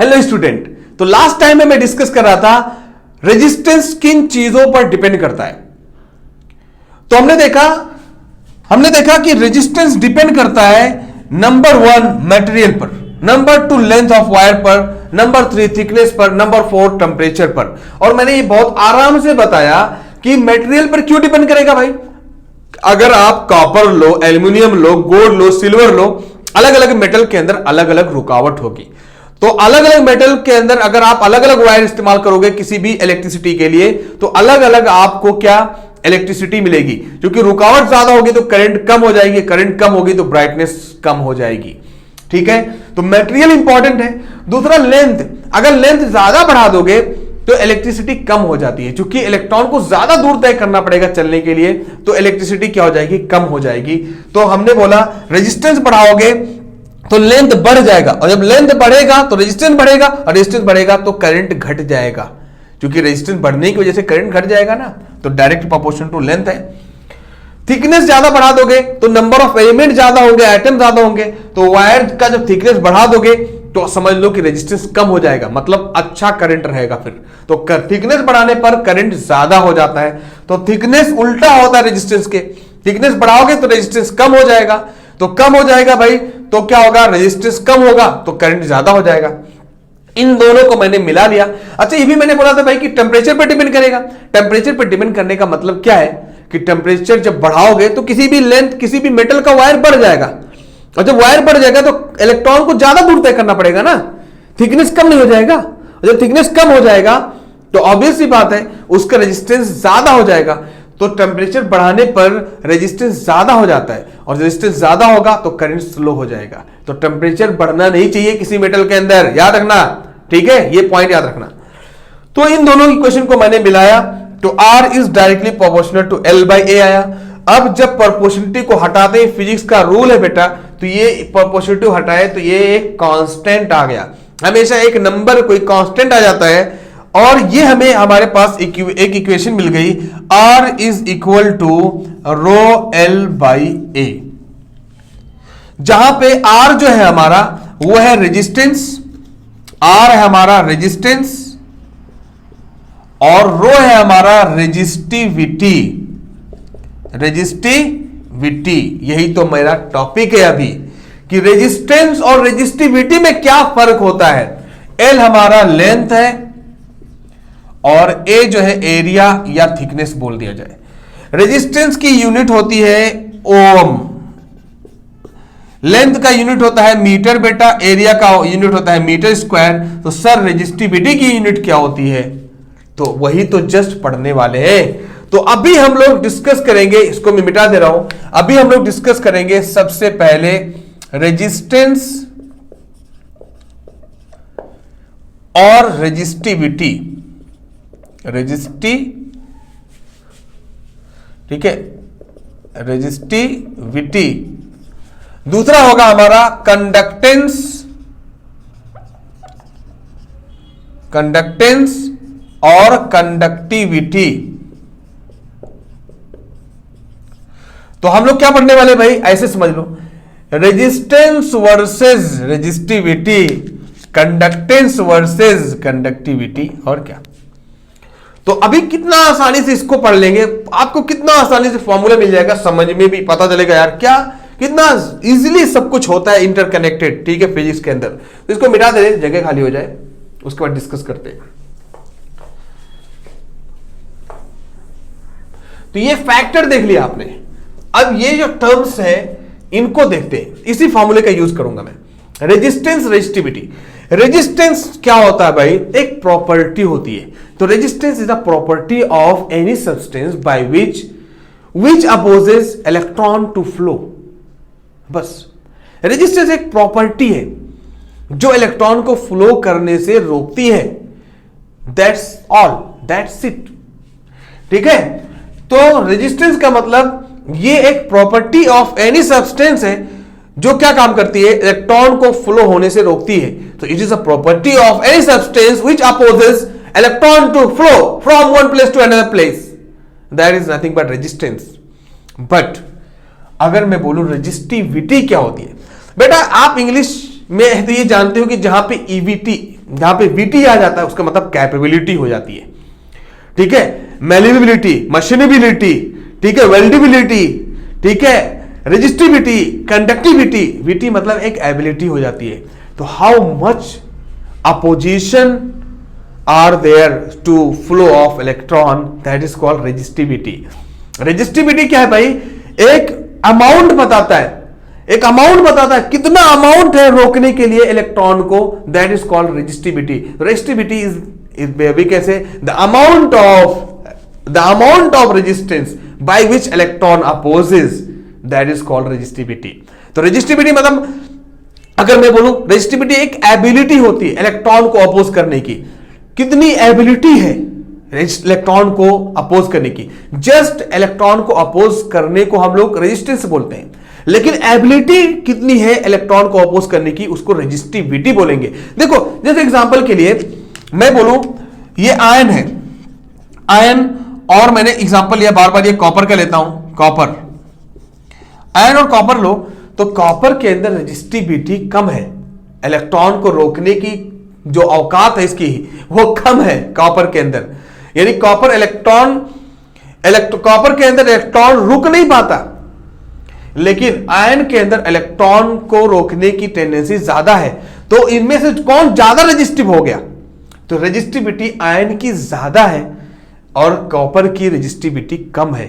Hello student, तो last time में मैं डिस्कस कर रहा था रेजिस्टेंस किन चीजों पर डिपेंड करता है। तो हमने देखा कि रेजिस्टेंस डिपेंड करता है नंबर 1 मटेरियल पर, नंबर 2 लेंथ ऑफ वायर पर, नंबर 3 थिकनेस पर, नंबर 4 टेंपरेचर पर। और मैंने ये बहुत आराम से बताया कि मटेरियल पर क्यों डिपेंड करेगा भाई। अगर आप कॉपर लो, एल्यूमिनियम लो, गोल्ड लो, सिल्वर लो, अलग अलग मेटल के अंदर अलग अलग रुकावट होगी। तो अलग अलग मेटल के अंदर अगर आप अलग अलग वायर इस्तेमाल करोगे किसी भी इलेक्ट्रिसिटी के लिए, तो अलग अलग आपको क्या इलेक्ट्रिसिटी मिलेगी। क्योंकि रुकावट ज्यादा होगी तो करंट कम हो जाएगी, करंट कम होगी तो ब्राइटनेस कम हो जाएगी। ठीक है, तो मटेरियल इंपॉर्टेंट है। दूसरा लेंथ, अगर लेंथ ज्यादा बढ़ा दोगे तो इलेक्ट्रिसिटी कम हो जाती है। क्योंकि इलेक्ट्रॉन को ज्यादा दूर तय करना पड़ेगा चलने के लिए, तो इलेक्ट्रिसिटी क्या हो जाएगी, कम हो जाएगी। तो हमने बोला रेजिस्टेंस बढ़ाओगे तो लेंथ बढ़ जाएगा, और जब लेंथ बढ़ेगा तो रेजिस्टेंस बढ़ेगा, और रेजिस्टेंस बढ़ेगा तो करंट घट जाएगा। क्योंकि रेजिस्टेंस बढ़ने की वजह से करंट घट जाएगा ना, तो डायरेक्ट प्रोपोर्शनल टू लेंथ है। थिकनेस ज्यादा बढ़ा दोगे तो नंबर ऑफ एलिमेंट ज्यादा होंगे, आइटम ज्यादा होंगे, तो वायर का जब थिकनेस बढ़ा दोगे तो समझ लो कि रेजिस्टेंस कम हो जाएगा, मतलब अच्छा करंट रहेगा। फिर तो थिकनेस बढ़ाने पर करंट ज्यादा हो जाता है। तो थिकनेस उल्टा होता है रेजिस्टेंस के, थिकनेस बढ़ाओगे तो रेजिस्टेंस कम हो जाएगा, तो कम हो जाएगा भाई, तो क्या होगा, रेजिस्टेंस कम होगा तो करंट ज्यादा हो जाएगा। इन दोनों को मैंने मिला लिया। अच्छा, ये भी मैंने बोला था भाई कि टेंपरेचर पर डिपेंड करेगा। टेंपरेचर पर डिपेंड करने का मतलब क्या है कि टेंपरेचर जब बढ़ाओगे तो किसी भी लेंथ, किसी भी मेटल का वायर बढ़ जाएगा, और जब वायर बढ़ जाएगा तो इलेक्ट्रॉन को ज्यादा दूर तय करना पड़ेगा ना, थिकनेस कम नहीं हो जाएगा। जब थिकनेस कम हो जाएगा तो ऑब्वियस सी बात है उसका रेजिस्टेंस ज्यादा हो जाएगा। तो टेंपरेचर बढ़ाने पर रेजिस्टेंस ज्यादा हो जाता है, और रेजिस्टेंस ज्यादा होगा तो करंट स्लो हो जाएगा। तो टेंपरेचर बढ़ना नहीं चाहिए किसी मेटल के अंदर, याद रखना। ठीक है, ये पॉइंट याद रखना। तो इन दोनों इक्वेशन को मैंने मिलाया तो R is directly proportional to L/A आया। अब जब प्रोपोर्शनलिटी को हटाते हैं, फिजिक्स का रूल है बेटा, तो ये प्रोपोर्शनलिटी हटाए तो ये एक कांस्टेंट आ गया। हमेशा एक नंबर कोई कांस्टेंट आ जाता है, और ये हमें हमारे पास एक इक्वेशन मिल गई, R is equal to ρL/A, जहां पे R जो है हमारा वो है रेजिस्टेंस, R है हमारा रेजिस्टेंस, और रो है हमारा रेजिस्टिविटी। रेजिस्टिविटी, यही तो मेरा टॉपिक है अभी, कि रेजिस्टेंस और रेजिस्टिविटी में क्या फर्क होता है। L हमारा लेंथ है, और A जो है एरिया या थिकनेस बोल दिया जाए। रेजिस्टेंस की यूनिट होती है ओम, लेंथ का यूनिट होता है मीटर बेटा, एरिया का यूनिट होता है मीटर स्क्वायर। तो सर रेजिस्टिविटी की यूनिट क्या होती है, तो वही तो जस्ट पढ़ने वाले हैं। तो अभी हम लोग डिस्कस करेंगे, इसको मैं मिटा दे रहा हूं। अभी हम लोग डिस्कस करेंगे सबसे पहले रेजिस्टेंस और रेजिस्टिविटी। ठीक है, रेजिस्टिविटी। दूसरा होगा हमारा कंडक्टेंस, कंडक्टेंस और कंडक्टिविटी। तो हम लोग क्या पढ़ने वाले भाई, ऐसे समझ लो, resistance versus resistivity, conductance versus conductivity, और क्या। तो अभी कितना आसानी से इसको पढ़ लेंगे, आपको कितना आसानी से फॉर्मूला मिल जाएगा, समझ में भी पता चलेगा यार क्या कितना इजीली सब कुछ होता है इंटरकनेक्टेड। ठीक है, फिजिक्स के अंदर। तो इसको मिटा दे, जगह खाली हो जाए, उसके बाद डिस्कस करते हैं। तो ये फैक्टर देख लिया आपने। अब ये जो टर्म्स हैं इनको देखते हैं, इसी फॉर्मूले का यूज करूंगा मैं। Resistance, resistivity. रेजिस्टेंस क्या होता है भाई, एक प्रॉपर्टी होती है। तो resistance is a property of any substance by which opposes electron to flow. बस, रेजिस्टेंस एक प्रॉपर्टी है जो इलेक्ट्रॉन को फ्लो करने से रोकती है। That's all, that's it. ठीक है, तो रेजिस्टेंस का मतलब ये एक प्रॉपर्टी ऑफ एनी सब्सटेंस है जो क्या काम करती है, इलेक्ट्रॉन को फ्लो होने से रोकती है। तो it is a property of any substance which opposes electron to flow from one place to another place, that is nothing but resistance. But अगर मैं बोलूं रेजिस्टिविटी क्या होती है, बेटा आप इंग्लिश में तो ये जानते हो कि जहां पे ईवीटी यहां पे वीटी आ जाता है, उसका मतलब कैपेबिलिटी हो जाती है, ठीक है। मैल्यूबिलिटी, मशीनेबिलिटी, ठीक है, वेल्डेबिलिटी, ठीक है, रेजिस्टिविटी, कंडक्टिविटी, वीटी मतलब एक एबिलिटी हो जाती है। तो how much opposition are there to flow of electron, that is called resistivity. Resistivity क्या है भाई? एक अमाउंट बताता है, एक अमाउंट बताता है कितना अमाउंट है रोकने के लिए इलेक्ट्रॉन को, that is called resistivity. Resistivity is we कैसे the amount of resistance by which electron opposes, that is called resistivity. तो रेजिस्टिविटी मतलब अगर मैं बोलूं रेजिस्टिविटी एक एबिलिटी होती है इलेक्ट्रॉन को अपोज करने की। कितनी एबिलिटी है इलेक्ट्रॉन को अपोज करने की? जस्ट इलेक्ट्रॉन को अपोज करने को हम लोग रेजिस्टेंस बोलते हैं, लेकिन एबिलिटी कितनी है इलेक्ट्रॉन को अपोज करने की, उसको रेजिस्टिविटी बोलेंगे। देखो जैसे एग्जांपल के लिए मैं बोलूं ये आयन है, आयन, और मैंने एग्जांपल लिया बार बार ये कॉपर का लेता हूं, कॉपर, आयन और कॉपर लो, तो कॉपर के अंदर रेजिस्टिविटी कम है, इलेक्ट्रॉन को रोकने की जो औकात है इसकी वो कम है कॉपर के अंदर। यानी कॉपर कॉपर के अंदर इलेक्ट्रॉन रुक नहीं पाता, लेकिन आयन के अंदर इलेक्ट्रॉन को रोकने की टेंडेंसी ज्यादा है। तो इनमें से कौन ज्यादा रेजिस्टिव हो गया? तो रेजिस्टिविटी आयन की ज्यादा है और कॉपर की रेजिस्टिविटी कम है।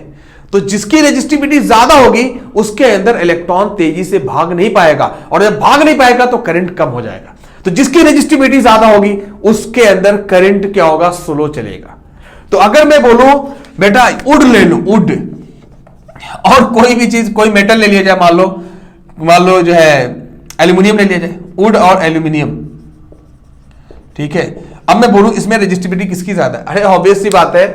तो जिसकी रेजिस्टिविटी ज्यादा होगी उसके अंदर इलेक्ट्रॉन तेजी से भाग नहीं पाएगा, और जब भाग नहीं पाएगा तो करंट कम हो जाएगा। तो जिसकी रेजिस्टिविटी ज्यादा होगी उसके अंदर करंट क्या होगा? स्लो चलेगा। तो अगर मैं बोलूं बेटा वुड ले लो, वुड, और कोई भी चीज, कोई मेटल ले लिया जाए, मान लो जो है एल्यूमिनियम ले लिया जाए, वुड और एल्यूमिनियम, ठीक है। अब मैं बोलूं इसमें रेजिस्टिविटी किसकी ज्यादा है? अरे ऑब्वियस सी बात है,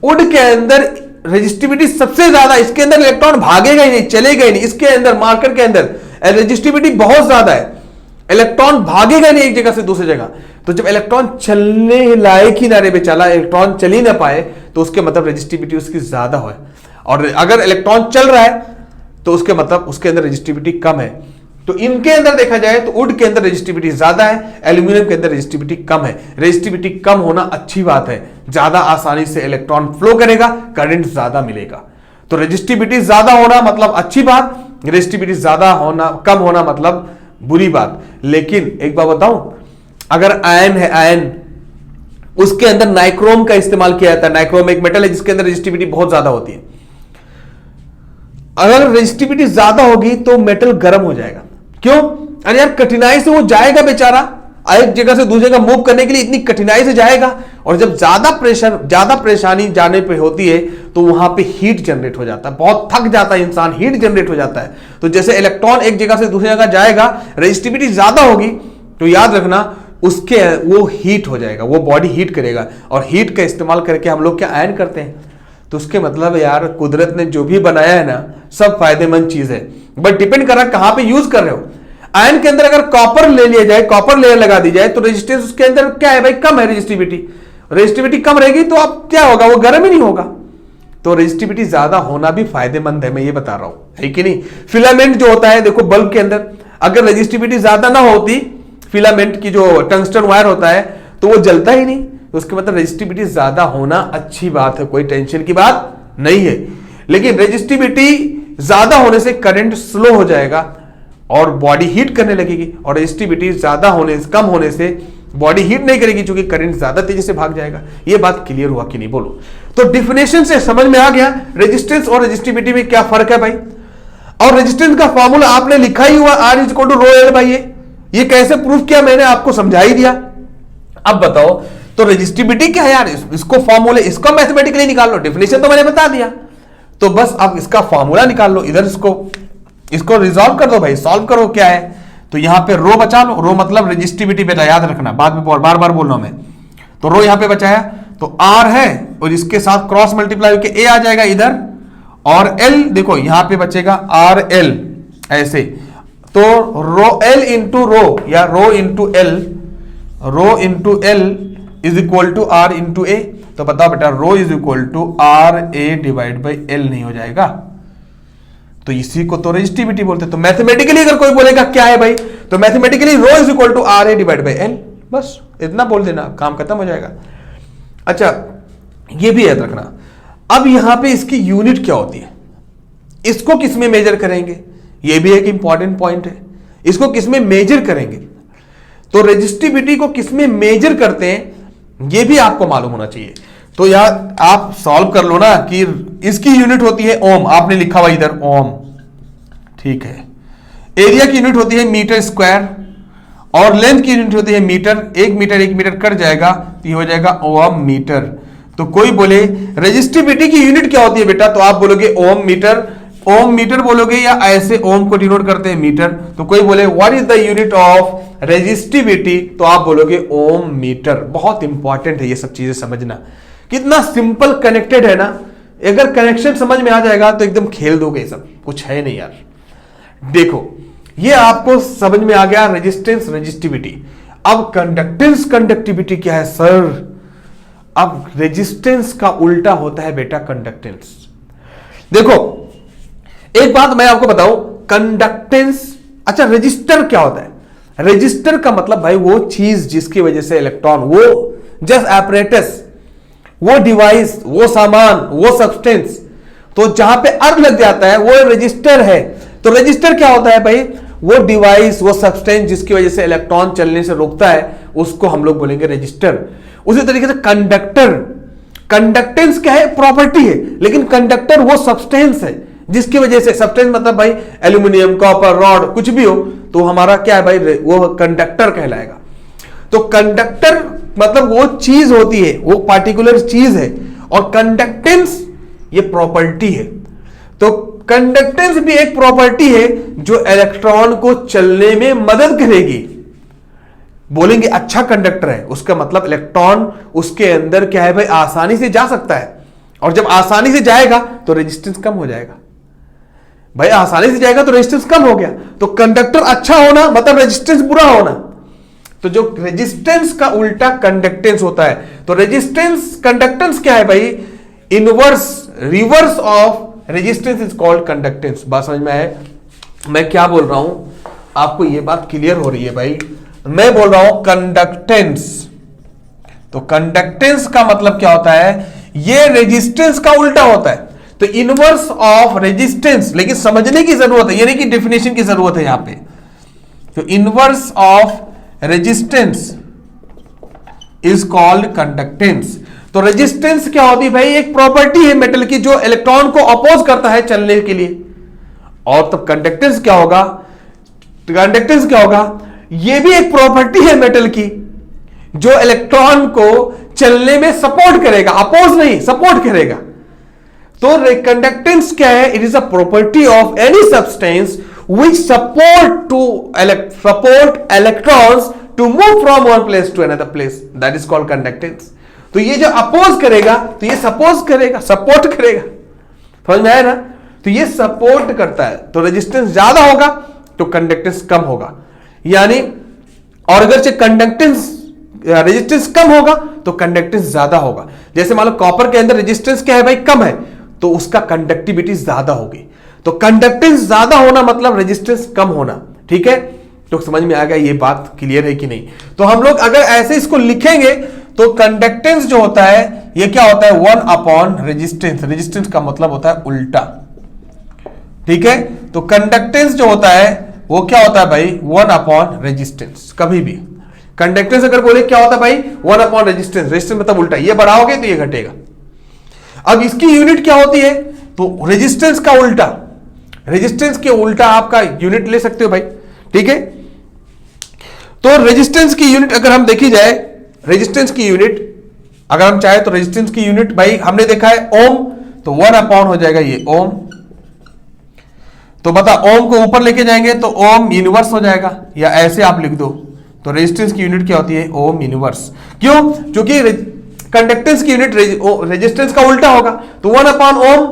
वुड के अंदर रेजिस्टिविटी सबसे ज्यादा, इसके अंदर इलेक्ट्रॉन भागेगा ही नहीं, चलेगा ही नहीं, इसके अंदर मार्कर के अंदर रेजिस्टिविटी बहुत ज्यादा है, इलेक्ट्रॉन भागेगा नहीं एक जगह से दूसरी जगह। तो जब इलेक्ट्रॉन चलने लायक ही ना रहे बेचारा, इलेक्ट्रॉन चल ही ना पाए, तो उसके मतलब रेजिस्टिविटी उसकी ज्यादा है। और अगर इलेक्ट्रॉन चल रहा है तो उसके मतलब उसके अंदर रेजिस्टिविटी कम है। तो इनके अंदर देखा जाए तो वुड के अंदर रेजिस्टिविटी ज्यादा है, एल्यूमिनियम के अंदर रेजिस्टिविटी कम है। रेजिस्टिविटी कम होना अच्छी बात है, ज्यादा आसानी से इलेक्ट्रॉन फ्लो करेगा, करंट ज्यादा मिलेगा। तो रेजिस्टिविटी ज्यादा होना मतलब अच्छी बात, रेजिस्टिविटी ज्यादा होना, कम होना मतलब बुरी बात। लेकिन एक बात बताऊं, अगर आयन है, आयन, उसके अंदर नाइक्रोम का इस्तेमाल किया जाता है। नाइक्रोम एक मेटल है जिसके अंदर रेजिस्टिविटी बहुत ज्यादा होती है। अगर रेजिस्टिविटी ज्यादा होगी तो मेटल गर्म हो जाएगा। क्यों? अरे यार कठिनाई से वो जाएगा बेचारा, एक जगह से दूसरी जगह मूव करने के लिए इतनी कठिनाई से जाएगा, और जब ज्यादा प्रेशर, ज्यादा परेशानी जाने पे होती है तो वहां पे हीट जनरेट हो जाता है, बहुत थक जाता है इंसान, हीट जनरेट हो जाता है। तो जैसे इलेक्ट्रॉन एक जगह से दूसरी जगह जाएगा, रेजिस्टिविटी ज्यादा होगी तो याद रखना उसके वो हीट हो जाएगा, वो बॉडी हीट करेगा, और हीट का इस्तेमाल करके हम लोग क्या आयन करते हैं। तो उसके मतलब यार कुदरत ने जो भी बनाया है ना सब फायदेमंद चीज है, बट डिपेंड कर रहा है कहां पे यूज कर रहे हो। आयन के अंदर अगर कॉपर ले लिया जाए, कॉपर लेयर लगा दी जाए, तो रेजिस्टेंस उसके अंदर क्या है भाई? कम है रेजिस्टिविटी कम रहेगी तो अब क्या होगा? वो गर्म ही नहीं होगा। तो रेजिस्टिविटी ज्यादा होना भी फायदेमंद है, मैं ये बता रहा हूं, है कि नहीं। फिलामेंट जो होता है देखो बल्ब के अंदर, अगर रेजिस्टिविटी ज्यादा ना होती, फिलामेंट की जो टंगस्टन वायर होता है, तो वो जलता ही नहीं। तो उसके मतलब रेजिस्टिविटी ज्यादा होना अच्छी बात है, कोई टेंशन की बात नहीं है। लेकिन रेजिस्टिविटी ज्यादा होने से करंट स्लो हो जाएगा और बॉडी हीट करने लगेगी, और रेजिस्टिविटी ज्यादा होने से, कम होने से बॉडी हीट नहीं करेगी, क्योंकि करंट ज्यादा तेजी से भाग जाएगा। ये बात क्लियर हुआ कि नहीं बोलो? तो डिफिनेशन से समझ में आ गया रेजिस्टेंस और रेजिस्टिविटी में क्या फर्क है भाई। और रेजिस्टेंस का फॉर्मूला आपने लिखा ही हुआ R is equal to rho L भाई। ये कैसे प्रूफ किया मैंने आपको समझा ही दिया। अब बताओ तो रेजिस्टिविटी क्या है यार? इसको फॉर्मूले, इसको मैथमेटिकली निकाल लो, डेफिनेशन तो मैंने बता दिया। तो बस अब इसका फॉर्मूला निकाल लो, इधर इसको रिजॉल्व कर दो भाई, सॉल्व करो क्या है। तो यहां पे रो बचा लो, रो मतलब रेजिस्टिविटी बेटा याद रखना, बाद में बार बार बोल रहा हूं मैं। तो रो यहां पे बचाया, तो R है और इसके साथ क्रॉस मल्टीप्लाई होकर A आ जाएगा इधर, और L देखो यहां पे बचेगा RL ऐसे। तो रो L इंटू रो या rho into L is equal to R into A। तो बताओ बेटा rho is equal to RA divide by L नहीं हो जाएगा? तो इसी को तो रेजिस्टिविटी बोलते हैं। तो मैथमेटिकली अगर कोई बोलेगा क्या है भाई, तो mathematically rho is equal to RA divide by L, बस इतना बोल देना, काम खत्म हो जाएगा। अच्छा, ये भी याद रखना। अब यहां पे इसकी यूनिट क्या होती है, इसको किस में मेजर करेंगे, ये भी एक इंपॉर्टेंट पॉइंट है। इसको किस में मेजर करेंगे, तो रेजिस्टिविटी को किस में मेजर करते हैं ये भी आपको मालूम होना चाहिए। तो यार आप सॉल्व कर लो ना कि इसकी यूनिट होती है ओम, आपने लिखा हुआ इधर ओम, ठीक है। एरिया की यूनिट होती है मीटर स्क्वायर और लेंथ की यूनिट होती है मीटर। एक मीटर कट जाएगा तो ये हो जाएगा ओम मीटर। तो कोई बोले रेजिस्टिविटी की यूनिट क्या होती है बेटा, तो आप बोलोगे ओम मीटर बोलोगे, या ऐसे ओम को डिनोट करते हैं मीटर। तो कोई बोले what is the unit of resistivity, तो आप बोलोगे ओम मीटर। बहुत इंपॉर्टेंट है ये सब चीजें समझना, कितना सिंपल कनेक्टेड है ना। अगर कनेक्शन समझ में आ जाएगा तो एकदम खेल दोगे, सब कुछ है नहीं यार। देखो ये आपको समझ में आ गया रेजिस्टेंस रेजिस्टिविटी। अब कंडक्टेंस कंडक्टिविटी क्या है सर, अब रेजिस्टेंस का उल्टा होता है बेटा कंडक्टेंस। देखो एक बात मैं आपको बताऊं, कंडक्टेंस, अच्छा रेजिस्टर क्या होता है, रेजिस्टर का मतलब भाई वो चीज जिसकी वजह से इलेक्ट्रॉन, वो जस्ट एपरेटस, वो डिवाइस, वो सामान, वो सब्सटेंस, तो जहां पे अर्थ लग जाता है वो रेजिस्टर है। तो रेजिस्टर क्या होता है भाई, वो डिवाइस, वो सब्सटेंस जिसकी वजह से इलेक्ट्रॉन चलने से रोकता है, उसको हम लोग बोलेंगे रेजिस्टर। उसी तरीके से कंडक्टर, कंडक्टेंस क्या है, प्रॉपर्टी है, लेकिन कंडक्टर वो सब्सटेंस है जिसकी वजह से, सब्सटेंस मतलब भाई एल्यूमिनियम, कॉपर, रॉड, कुछ भी हो तो हमारा क्या है भाई, वो कंडक्टर कहलाएगा। तो कंडक्टर मतलब वो चीज होती है, वो पार्टिकुलर चीज है, और कंडक्टेंस ये प्रॉपर्टी है। तो कंडक्टेंस भी एक प्रॉपर्टी है जो इलेक्ट्रॉन को चलने में मदद करेगी। बोलेंगे अच्छा कंडक्टर है, उसका मतलब इलेक्ट्रॉन उसके अंदर क्या है भाई, आसानी से जा सकता है, और जब आसानी से जाएगा तो रेजिस्टेंस कम हो जाएगा। भाई आसानी से जाएगा तो रेजिस्टेंस कम हो गया, तो कंडक्टर अच्छा होना मतलब रेजिस्टेंस बुरा होना। तो जो रेजिस्टेंस का उल्टा कंडक्टेंस होता है। तो रेजिस्टेंस, कंडक्टेंस क्या है भाई, inverse, reverse of resistance is called conductance. बात समझ में आए मैं क्या बोल रहा हूं, आपको यह बात क्लियर हो रही है भाई। मैं बोल रहा हूं कंडक्टेंस, तो कंडक्टेंस का मतलब क्या होता है, ये रेजिस्टेंस का उल्टा होता है। तो इनवर्स ऑफ रेजिस्टेंस, लेकिन समझने की जरूरत है, यानी कि डेफिनेशन की जरूरत है यहां पे। तो inverse of resistance is called conductance. तो रेजिस्टेंस क्या होती है भाई, एक प्रॉपर्टी है मेटल की जो इलेक्ट्रॉन को अपोज करता है चलने के लिए। और तब कंडक्टेंस क्या होगा, कंडक्टेंस क्या होगा, यह भी एक प्रॉपर्टी है मेटल की जो इलेक्ट्रॉन को चलने में सपोर्ट करेगा, अपोज नहीं, सपोर्ट करेगा। तो कंडक्टेंस क्या है, it is a property of any substance which support electrons to move from one place to another place, that is called conductance। तो ये जो अपोज करेगा तो ये सपोज करेगा, सपोर्ट करेगा, समझ में आया ना। तो ये सपोर्ट करता है, तो रेजिस्टेंस ज्यादा होगा तो कंडक्टेंस कम होगा, यानी और अगर से कंडक्टेंस रेजिस्टेंस कम होगा तो कंडक्टेंस ज्यादा होगा। जैसे मान लो कॉपर के अंदर रेजिस्टेंस क्या है भाई, कम है, तो उसका कंडक्टिविटी ज्यादा होगी। तो कंडक्टेंस ज्यादा होना मतलब रेजिस्टेंस कम होना, ठीक है। तो समझ में आ गया, ये बात क्लियर है कि नहीं। तो हम लोग अगर ऐसे इसको लिखेंगे तो कंडक्टेंस जो होता है ये क्या होता है, 1 अपॉन रेजिस्टेंस। रेजिस्टेंस का मतलब होता है उल्टा, ठीक है। तो कंडक्टेंस जो होता है वो क्या होता है भाई, 1 अपॉन रेजिस्टेंस। कभी भी कंडक्टेंस अगर बोले क्या होता है भाई, 1 अपॉन रेजिस्टेंस। रेजिस्टेंस मतलब उल्टा, ये बढ़ाओगे तो ये घटेगा। अब इसकी यूनिट क्या होती है, तो रेजिस्टेंस का उल्टा, रेजिस्टेंस के उल्टा आपका यूनिट ले सकते हो भाई, ठीक है। तो रेजिस्टेंस की यूनिट अगर हम देखी जाए, रेजिस्टेंस की यूनिट अगर हम चाहे तो रेजिस्टेंस की यूनिट भाई हमने देखा है ओम, तो 1 अपॉन हो जाएगा ये ओम। तो बता ओम को ऊपर लेके जाएंगे तो ओम यूनिवर्स हो जाएगा, या ऐसे आप लिख दो। तो रेजिस्टेंस की यूनिट क्या होती है, ओम यूनिवर्स। क्यों, क्योंकि कंडक्टेंस की यूनिट रेजिस्टेंस का उल्टा होगा, तो 1 अपॉन ओम,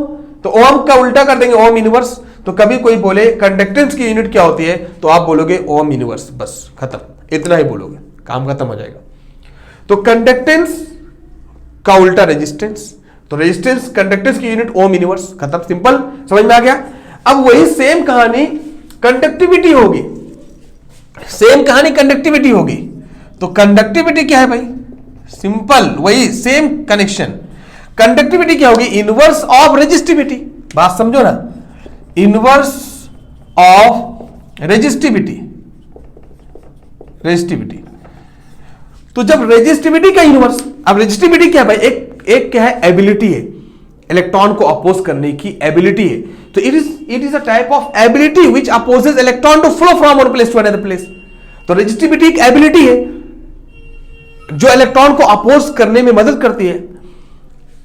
तो ओम का उल्टा कर देंगे ओम यूनिवर्स। तो कभी कोई बोले कंडक्टेंस की यूनिट क्या होती है, तो आप बोलोगे ओम यूनिवर्स, बस खत्म, इतना ही बोलोगे, काम खत्म हो जाएगा। तो कंडक्टेंस का उल्टा रेजिस्टेंस, तो रेजिस्टेंस कंडक्टेंस की यूनिट ओम यूनिवर्स, खत्म, सिंपल, समझ में आ गया। अब वही सेम कहानी कंडक्टिविटी होगी, सेम कहानी कंडक्टिविटी होगी। तो कंडक्टिविटी क्या है भाई, सिंपल वही सेम कनेक्शन। कंडक्टिविटी क्या होगी, इनवर्स ऑफ रेजिस्टिविटी, बात समझो ना, इनवर्स ऑफ रेजिस्टिविटी। रेजिस्टिविटी तो जब रेजिस्टिविटी का इनवर्स, अब रेजिस्टिविटी क्या है भाई, एक क्या है, एबिलिटी है, इलेक्ट्रॉन को अपोज करने की एबिलिटी है। तो it is a type of ability which opposes electron to flow from one place to another place. तो रेजिस्टिविटी एक एबिलिटी है जो इलेक्ट्रॉन को अपोज करने में मदद करती है।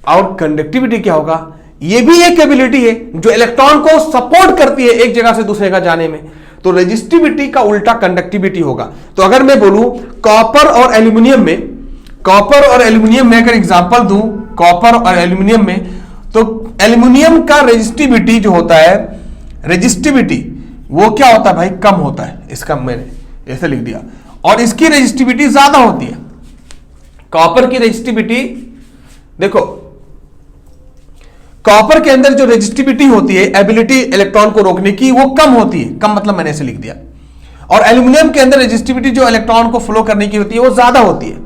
और कंडक्टिविटी क्या होगा, यह भी एक एबिलिटी है जो इलेक्ट्रॉन को सपोर्ट करती है एक जगह से दूसरे जगह जाने में। तो रेजिस्टिविटी का उल्टा कंडक्टिविटी होगा। तो अगर मैं बोलूं कॉपर और एल्यूमिनियम में, कॉपर और एल्यूमिनियम में अगर एग्जांपल दूं कॉपर और एल्यूमिनियम में, तो एल्यूमिनियम का रेजिस्टिविटी जो होता है, रेजिस्टिविटी वो क्या होता है भाई, कम होता है। इसका मैंने ऐसे लिख दिया, और इसकी रेजिस्टिविटी ज्यादा होती है। कॉपर की रेजिस्टिविटी देखो, कॉपर के अंदर जो रेजिस्टिविटी होती है, एबिलिटी इलेक्ट्रॉन को रोकने की, वो कम होती है, कम मतलब मैंने ऐसे लिख दिया। और एल्यूमिनियम के अंदर रेजिस्टिविटी जो इलेक्ट्रॉन को फ्लो करने की होती है वो ज्यादा होती है।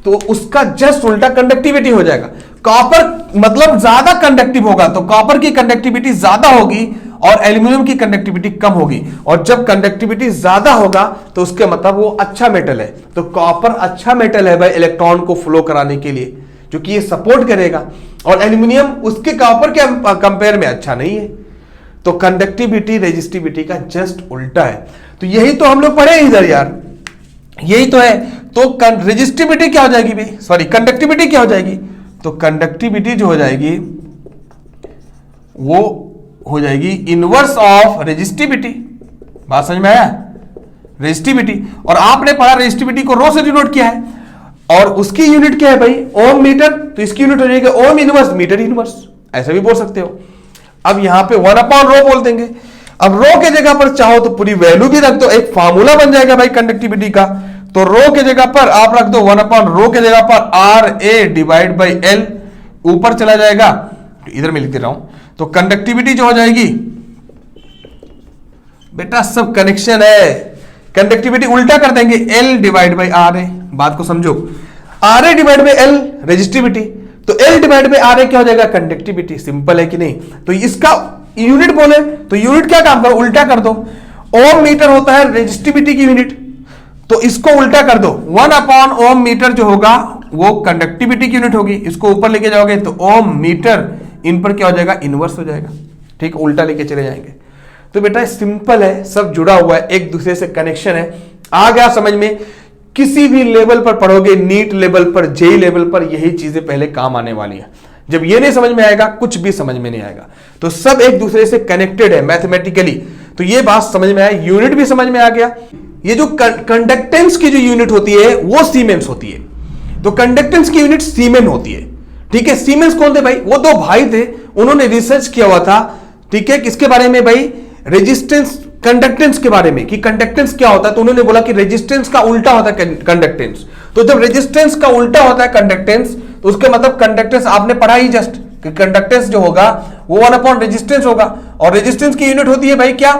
तो उसका जस्ट उल्टा कंडक्टिविटी हो जाएगा। कॉपर मतलब ज्यादा कंडक्टिव होगा, तो कॉपर की कंडक्टिविटी ज्यादा होगी और एल्यूमिनियम की कंडक्टिविटी कम होगी। और जब कंडक्टिविटी ज्यादा होगा तो उसके मतलब वो अच्छा मेटल है। तो कॉपर अच्छा मेटल है भाई इलेक्ट्रॉन को फ्लो कराने के लिए, क्योंकि ये सपोर्ट करेगा। और एल्यूमिनियम उसके कॉपर के कंपेयर में अच्छा नहीं है। तो कंडक्टिविटी रेजिस्टिविटी का जस्ट उल्टा है। तो यही तो हम लोग पढ़े इधर यार, यही तो है। तो रेजिस्टिविटी क्या हो जाएगी भाई, सॉरी कंडक्टिविटी क्या हो जाएगी, तो कंडक्टिविटी जो हो जाएगी वो हो जाएगी इनवर्स ऑफ रेजिस्टिविटी। बात समझ में आया, रेजिस्टिविटी। और आपने पढ़ा रेजिस्टिविटी को रो से डिनोट किया है, और उसकी यूनिट क्या है भाई, ओम मीटर। तो इसकी यूनिट हो जाएगी ओम इनवर्स मीटर इनवर्स, ऐसा भी बोल सकते हो। अब यहां पे 1/रो बोल देंगे। अब रो के जगह पर चाहो तो पूरी वैल्यू भी रख दो, एक फार्मूला बन जाएगा भाई कंडक्टिविटी का। तो रो के जगह पर आप रख दो 1/रो के जगह पर RA/L, ऊपर चला जाएगा, इधर मैं लिख दे रहा हूं। तो कंडक्टिविटी जो हो जाएगी, बेटा सब कनेक्शन है, कंडक्टिविटी उल्टा कर देंगे, L/RA। बात को समझो, RA/L रेजिस्टिविटी, तो L/RA क्या हो जाएगा, कंडक्टिविटी। सिंपल है कि नहीं। तो इसका यूनिट बोले तो यूनिट क्या काम करो, उल्टा कर दो। ओम मीटर होता है रेजिस्टिविटी की यूनिट, तो इसको उल्टा कर दो, 1/ओम मीटर जो होगा वो कंडक्टिविटी की यूनिट होगी। इसको ऊपर लेके जाओगे तो ओम मीटर, इन पर क्या हो जाएगा, इनवर्स हो जाएगा। ठीक, उल्टा लेके चले जाएंगे। तो बेटा सिंपल है, सब जुड़ा हुआ है, एक दूसरे से कनेक्शन है। आ गया समझ में। किसी भी लेवल पर पढ़ोगे, नीट लेवल पर, जेई लेवल पर, यही चीजें पहले काम आने वाली है। जब ये नहीं समझ में आएगा, कुछ भी समझ में नहीं आएगा। तो सब एक दूसरे से कनेक्टेड है मैथमेटिकली। तो ये बात समझ में आया, यूनिट भी समझ में आ गया। ये जो कंडक्टेंस की जो यूनिट होती है वो सीमेंस होती है। तो कंडक्टेंस की यूनिट सीमेन होती है। ठीक है, सीमेंस कौन थे भाई, वो दो भाई थे, उन्होंने रिसर्च किया हुआ था। ठीक है, किसके बारे में भाई, रेजिस्टेंस कंडक्टेंस के बारे में, कि कंडक्टेंस क्या होता है। तो उन्होंने बोला कि रेजिस्टेंस का उल्टा होता है कंडक्टेंस। तो जब रेजिस्टेंस का उल्टा होता है कंडक्टेंस, तो उसके मतलब कंडक्टेंस आपने पढ़ा ही जस्ट, कि कंडक्टेंस जो होगा वो 1/रेजिस्टेंस होगा। और रेजिस्टेंस की यूनिट होती है भाई क्या,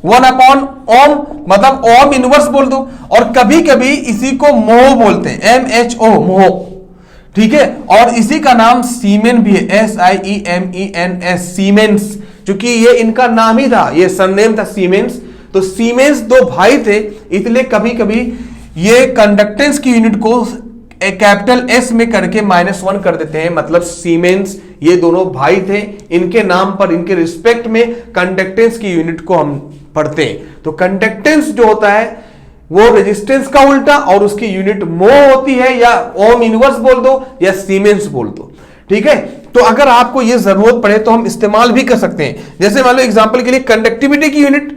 1/ओम, मतलब ओम इनवर्स बोल दो। और कभी कभी इसी को मोह बोलते हैं, MHO, मोह। ठीक है, और इसी का नाम सीमेन भी है, SIEMENS, सीमेंस, क्योंकि ये इनका नाम ही था, ये सरनेम था सीमेंस। तो सीमेंस दो भाई थे, इसलिए कभी कभी ये कंडक्टेंस की यूनिट को कैपिटल S में करके -1 कर देते हैं, मतलब सीमेंस। ये दोनों भाई थे, इनके नाम पर, इनके रिस्पेक्ट में कंडक्टेंस की यूनिट को हम पढ़ते हैं। तो कंडक्टेंस जो होता है वो रेजिस्टेंस का उल्टा, और उसकी यूनिट मो होती है, या ओम इनवर्स बोल दो या सीमेंस बोल दो। ठीक है, तो अगर आपको ये जरूरत पड़े तो हम इस्तेमाल भी कर सकते हैं। जैसे मान लो एग्जांपल के लिए कंडक्टिविटी की यूनिट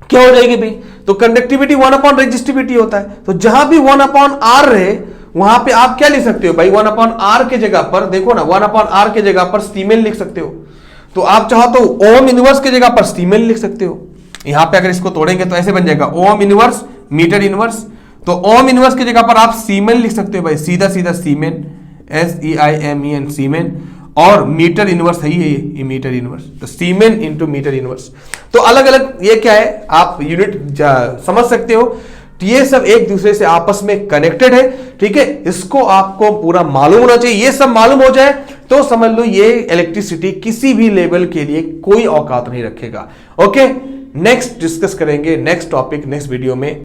क्या हो जाएगी भाई, तो कंडक्टिविटी 1/रेजिस्टिविटी होता है। तो जहां भी 1/R रहे वहां पे आप क्या लिख सकते हो भाई, 1/R के जगह पर, देखो ना, 1/R के जगह पर सीमेन लिख सकते हो। तो आप चाहो तो ओम इनवर्स के जगह पर सीमेन लिख सकते हो। यहां पे अगर इसको तोड़ेंगे तो ऐसे बन जाएगा ओम इनवर्स मीटर इनवर्स। तो ओम इनवर्स की जगह पर आप सीमेन लिख सकते हो भाई, सीधा सीधा सीमेन, SEIMEN, सीमेन। और मीटर इनवर्स है ये मीटर इनवर्स, तो सीमेन इंटू मीटर इनवर्स। तो अलग अलग ये क्या है, आप यूनिट समझ सकते हो। तो ये सब एक दूसरे से आपस में कनेक्टेड है, ठीक है। इसको आपको पूरा मालूम होना चाहिए। ये सब मालूम हो जाए तो समझ लो ये इलेक्ट्रिसिटी किसी भी लेवल के लिए कोई औकात नहीं रखेगा। ओके, नेक्स्ट डिस्कस करेंगे नेक्स्ट टॉपिक नेक्स्ट वीडियो में।